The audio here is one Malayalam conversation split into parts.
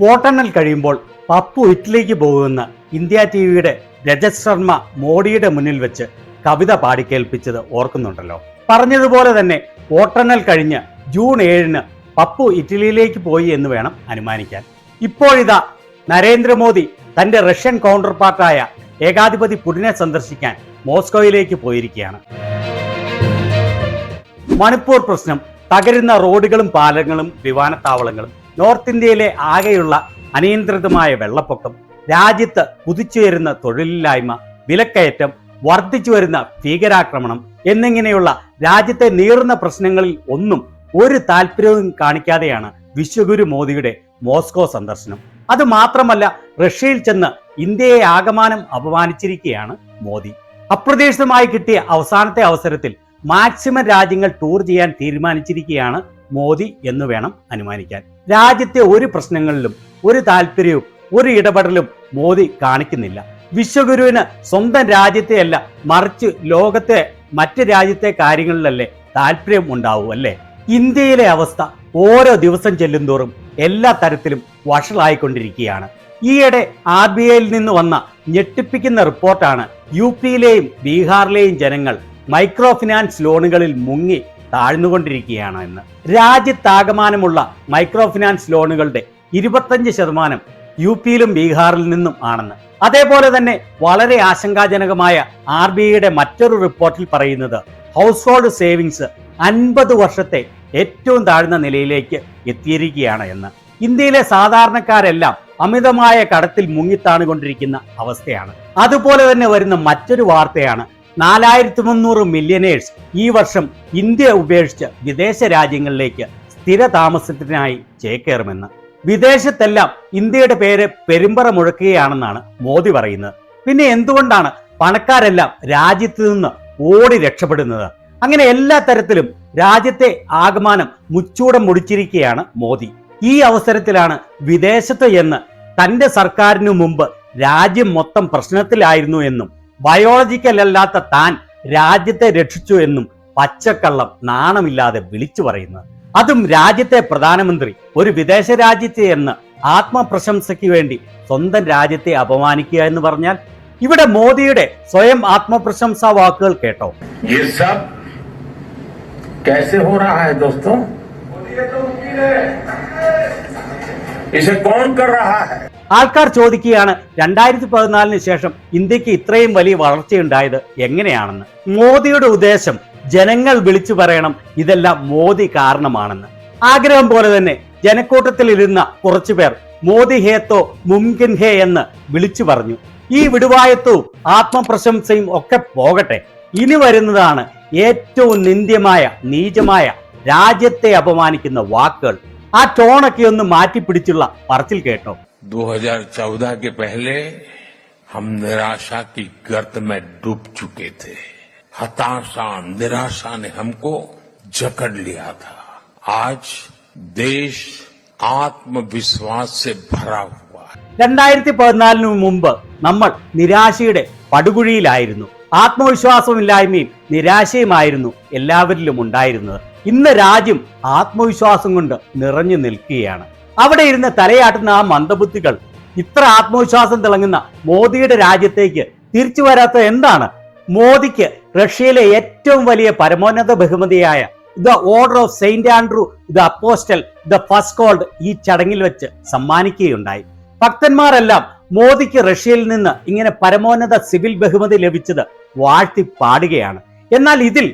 വോട്ടെണ്ണൽ കഴിയുമ്പോൾ പപ്പു ഇറ്റലിക്ക് പോകുന്ന ഇന്ത്യ ടിവിയുടെ രജത് ശർമ്മ മോഡിയുടെ മുന്നിൽ വെച്ച് കവിത പാടിക്കേൽപ്പിച്ചത് ഓർക്കുന്നുണ്ടല്ലോ. പറഞ്ഞതുപോലെ തന്നെ വോട്ടെണ്ണൽ കഴിഞ്ഞ് ജൂൺ 7-ന് പപ്പു ഇറ്റലിയിലേക്ക് പോയി എന്ന് വേണം അനുമാനിക്കാൻ. ഇപ്പോഴിതാ നരേന്ദ്രമോദി തന്റെ റഷ്യൻ കൗണ്ടർ പാർട്ടായ ഏകാധിപതി പുടിനെ സന്ദർശിക്കാൻ മോസ്കോയിലേക്ക് പോയിരിക്കുകയാണ്. മണിപ്പൂർ പ്രശ്നം, തകരുന്ന റോഡുകളും പാലങ്ങളും വിമാനത്താവളങ്ങളും, നോർത്ത് ഇന്ത്യയിലെ ആകെയുള്ള അനിയന്ത്രിതമായ വെള്ളപ്പൊക്കം, രാജ്യത്ത് കുതിച്ചുയരുന്ന തൊഴിലില്ലായ്മ, വിലക്കയറ്റം, വർദ്ധിച്ചു വരുന്ന ഭീകരാക്രമണം എന്നിങ്ങനെയുള്ള രാജ്യത്തെ നീറുന്ന പ്രശ്നങ്ങളിൽ ഒന്നും ഒരു താല്പര്യവും കാണിക്കാതെയാണ് വിശ്വഗുരു മോദിയുടെ മോസ്കോ സന്ദർശനം. അത് മാത്രമല്ല, റഷ്യയിൽ ചെന്ന് ഇന്ത്യയെ ആകമാനം അപമാനിച്ചിരിക്കുകയാണ് മോദി. അപ്രതീക്ഷിതമായി കിട്ടിയ അവസാനത്തെ അവസരത്തിൽ മാക്സിമം രാജ്യങ്ങൾ ടൂർ ചെയ്യാൻ തീരുമാനിച്ചിരിക്കുകയാണ് മോദി എന്ന് വേണം അനുമാനിക്കാൻ. രാജ്യത്തെ ഒരു പ്രശ്നങ്ങളിലും ഒരു താല്പര്യവും ഒരു ഇടപെടലും മോദി കാണിക്കുന്നില്ല. വിശ്വഗുരുവിന് സ്വന്തം രാജ്യത്തെയല്ല, മറിച്ച് ലോകത്തെ മറ്റ് രാജ്യത്തെ കാര്യങ്ങളിലല്ലേ താല്പര്യം ഉണ്ടാവൂ അല്ലേ? ഇന്ത്യയിലെ അവസ്ഥ ഓരോ ദിവസം ചെല്ലുന്തോറും എല്ലാ തരത്തിലും വഷളായിക്കൊണ്ടിരിക്കുകയാണ്. ഈയിടെ RBIയിൽ നിന്ന് വന്ന ഞെട്ടിപ്പിക്കുന്ന റിപ്പോർട്ടാണ് UP-യിലെയും ബീഹാറിലെയും ജനങ്ങൾ മൈക്രോ ഫിനാൻസ് ലോണുകളിൽ മുങ്ങി താഴ്ന്നുകൊണ്ടിരിക്കുകയാണ് എന്ന്. രാജ്യത്താകമാനമുള്ള മൈക്രോ ഫിനാൻസ് ലോണുകളുടെ 25% UP-യിലും ബീഹാറിൽ നിന്നും ആണെന്ന്. അതേപോലെ തന്നെ വളരെ ആശങ്കാജനകമായ RBIയുടെ മറ്റൊരു റിപ്പോർട്ടിൽ പറയുന്നത് ഹൗസ് ഹോൾഡ് സേവിങ്സ് 50 വർഷത്തെ ഏറ്റവും താഴ്ന്ന നിലയിലേക്ക് എത്തിയിരിക്കുകയാണ് എന്ന്. ഇന്ത്യയിലെ സാധാരണക്കാരെല്ലാം അമിതമായ കടത്തിൽ മുങ്ങിത്താണുകൊണ്ടിരിക്കുന്ന അവസ്ഥയാണ്. അതുപോലെ തന്നെ വരുന്ന മറ്റൊരു വാർത്തയാണ് 4300 മില്യനേഴ്സ് ഈ വർഷം ഇന്ത്യ ഉപേക്ഷിച്ച് വിദേശ രാജ്യങ്ങളിലേക്ക് സ്ഥിര താമസത്തിനായി ചേക്കേറുമെന്ന്. വിദേശത്തെല്ലാം ഇന്ത്യയുടെ പേര് പെരുമ്പറ മുഴക്കുകയാണെന്നാണ് മോദി പറയുന്നത്. പിന്നെ എന്തുകൊണ്ടാണ് പണക്കാരെല്ലാം രാജ്യത്ത് നിന്ന് ഓടി രക്ഷപ്പെടുന്നത്? അങ്ങനെ എല്ലാ തരത്തിലും രാജ്യത്തെ ആകമാനം മുച്ചൂടം മുടിച്ചിരിക്കുകയാണ് മോദി. ഈ അവസരത്തിലാണ് വിദേശത്ത് എന്ന് തന്റെ സർക്കാരിനു മുമ്പ് രാജ്യം മൊത്തം പ്രശ്നത്തിലായിരുന്നു എന്നും ബയോളജിക്കൽ അല്ലാത്ത താൻ രാജ്യത്തെ രക്ഷിച്ചു എന്നും പച്ചക്കള്ളം നാണമില്ലാതെ വിളിച്ചു പറയുന്നത്. അതും രാജ്യത്തെ പ്രധാനമന്ത്രി ഒരു വിദേശ രാജ്യത്തെ എന്ന് ആത്മപ്രശംസയ്ക്ക് വേണ്ടി സ്വന്തം രാജ്യത്തെ അപമാനിക്കുക എന്ന് പറഞ്ഞാൽ, ഇവിടെ മോദിയുടെ സ്വയം ആത്മപ്രശംസാ വാക്കുകൾ കേട്ടോ. ആൾക്കാർ ചോദിക്കുകയാണ് 2014 ശേഷം ഇന്ത്യക്ക് ഇത്രയും വലിയ വളർച്ചയുണ്ടായത് എങ്ങനെയാണെന്ന്. മോദിയുടെ ഉദ്ദേശം ജനങ്ങൾ വിളിച്ചു പറയണം ഇതെല്ലാം മോദി കാരണമാണെന്ന്. ആഗ്രഹം പോലെ തന്നെ ജനക്കൂട്ടത്തിൽ ഇരുന്ന കുറച്ചു പേർ മോദി ഹേ തോ മുംകിൻ ഹേ എന്ന് വിളിച്ചു പറഞ്ഞു. ഈ വിടുവായത്വവും ആത്മപ്രശംസയും ഒക്കെ പോകട്ടെ. ഇനി വരുന്നതാണ് ഏറ്റവും നിന്ദ്യമായ നീചമായ രാജ്യത്തെ അപമാനിക്കുന്ന വാക്കുകൾ. ആ ടോണൊക്കെ ഒന്ന് മാറ്റിപ്പിടിച്ചുള്ള പറച്ചിൽ കേട്ടോ. 2014 के पहले हम निराशा की गर्त में डूब चुके थे. हताशा निराशा ने हमको जकड़ लिया था. आज देश आत्मविश्वास से भरा हुआ है. 2014 മുമ്പ് നമ്മൾ നിരാശയുടെ പടുകുഴിയിലായിരുന്നു. ആത്മവിശ്വാസമില്ലായ്മയും നിരാശയുമായിരുന്നു എല്ലാവരിലും ഉണ്ടായിരുന്നത്. ഇന്ന് രാജ്യം ആത്മവിശ്വാസം കൊണ്ട് നിറഞ്ഞു നിൽക്കുകയാണ്. അവിടെ ഇരുന്ന് തലയാട്ടുന്ന ആ മന്ദബുദ്ധികൾ ഇത്ര ആത്മവിശ്വാസം തിളങ്ങുന്ന മോദിയുടെ രാജ്യത്തേക്ക് തിരിച്ചു വരാത്ത എന്താണ്? മോദിക്ക് റഷ്യയിലെ ഏറ്റവും വലിയ പരമോന്നത ബഹുമതിയായ the Order of Saint Andrew the Apostle the First Called ഈ ചടങ്ങിൽ വെച്ച് സമ്മാനിക്കുകയുണ്ടായി. ഭക്തന്മാരെല്ലാം മോദിക്ക് റഷ്യയിൽ നിന്ന് ഇങ്ങനെ പരമോന്നത സിവിൽ ബഹുമതി ലഭിച്ചത് വാഴ്ത്തി പാടുകയാണ്. എന്നാൽ ഇതിൽ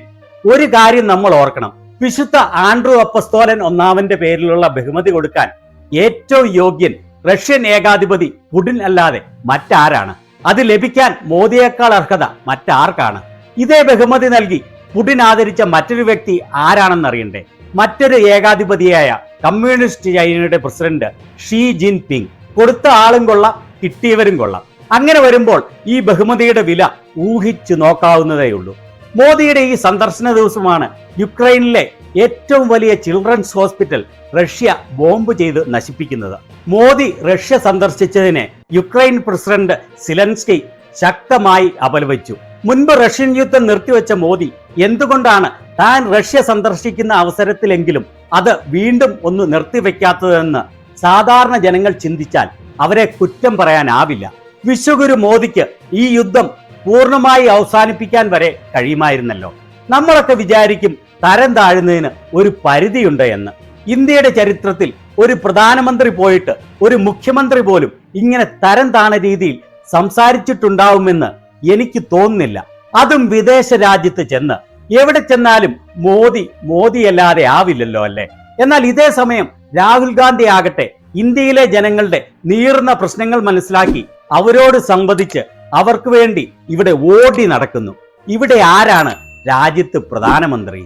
ഒരു കാര്യം നമ്മൾ ഓർക്കണം. വിശുദ്ധ ആൻഡ്രൂ അപ്പസ്തോലൻ ഒന്നാമന്റെ പേരിലുള്ള ബഹുമതി കൊടുക്കാൻ ഏറ്റവും യോഗ്യൻ റഷ്യൻ ഏകാധിപതി പുടിൻ അല്ലാതെ മറ്റാരാണ്? അത് ലഭിക്കാൻ മോദിയേക്കാൾ അർഹത മറ്റാർക്കാണ്? ഇതേ ബഹുമതി നൽകി പുടിൻ ആദരിച്ച മറ്റൊരു വ്യക്തി ആരാണെന്നറിയണ്ടേ? മറ്റൊരു ഏകാധിപതിയായ കമ്മ്യൂണിസ്റ്റ് ചൈനയുടെ പ്രസിഡന്റ് ഷീ ജിൻ പിങ്. കൊടുത്ത ആളും കൊള്ളാം, കിട്ടിയവരും കൊള്ളാം. അങ്ങനെ വരുമ്പോൾ ഈ ബഹുമതിയുടെ വില ഊഹിച്ചു നോക്കാവുന്നതേയുള്ളൂ. മോദിയുടെ ഈ സന്ദർശന ദിവസമാണ് യുക്രൈനിലെ ഏറ്റവും വലിയ ചിൽഡ്രൻസ് ഹോസ്പിറ്റൽ റഷ്യ ബോംബ് ചെയ്ത് നശിപ്പിക്കുന്നത്. മോദി റഷ്യ സന്ദർശിച്ചതിനെ യുക്രൈൻ പ്രസിഡന്റ് സിലൻസ്കി ശക്തമായി അപലപിച്ചു. മുൻപ് റഷ്യൻ യുദ്ധം നിർത്തിവെച്ച മോദി എന്തുകൊണ്ടാണ് താൻ റഷ്യ സന്ദർശിക്കുന്ന അവസരത്തിലെങ്കിലും അത് വീണ്ടും ഒന്ന് നിർത്തിവെക്കാത്തതെന്ന് സാധാരണ ജനങ്ങൾ ചിന്തിച്ചാൽ അവരെ കുറ്റം പറയാനാവില്ല. വിശ്വഗുരു മോദിക്ക് ഈ യുദ്ധം പൂർണ്ണമായി അവസാനിപ്പിക്കാൻ വരെ കഴിയുമായിരുന്നല്ലോ. നമ്മളൊക്കെ വിചാരിക്കും തരം താഴുന്നതിന് ഒരു പരിധിയുണ്ട് എന്ന്. ഇന്ത്യയുടെ ചരിത്രത്തിൽ ഒരു പ്രധാനമന്ത്രി പോയിട്ട് ഒരു മുഖ്യമന്ത്രി പോലും ഇങ്ങനെ തരം താണ രീതിയിൽ സംസാരിച്ചിട്ടുണ്ടാവുമെന്ന് എനിക്ക് തോന്നുന്നില്ല. അതും വിദേശ രാജ്യത്ത് ചെന്ന്. എവിടെ ചെന്നാലും മോദിയല്ലാതെ ആവില്ലല്ലോ അല്ലേ? എന്നാൽ ഇതേ സമയം രാഹുൽ ഗാന്ധി ആകട്ടെ ഇന്ത്യയിലെ ജനങ്ങളുടെ നീറുന്ന പ്രശ്നങ്ങൾ മനസ്സിലാക്കി അവരോട് സംവദിച്ച് അവർക്ക് വേണ്ടി ഇവിടെ ഓടി നടക്കുന്നു. ഇവിടെ ആരാണ് രാജ്യത്ത് പ്രധാനമന്ത്രി?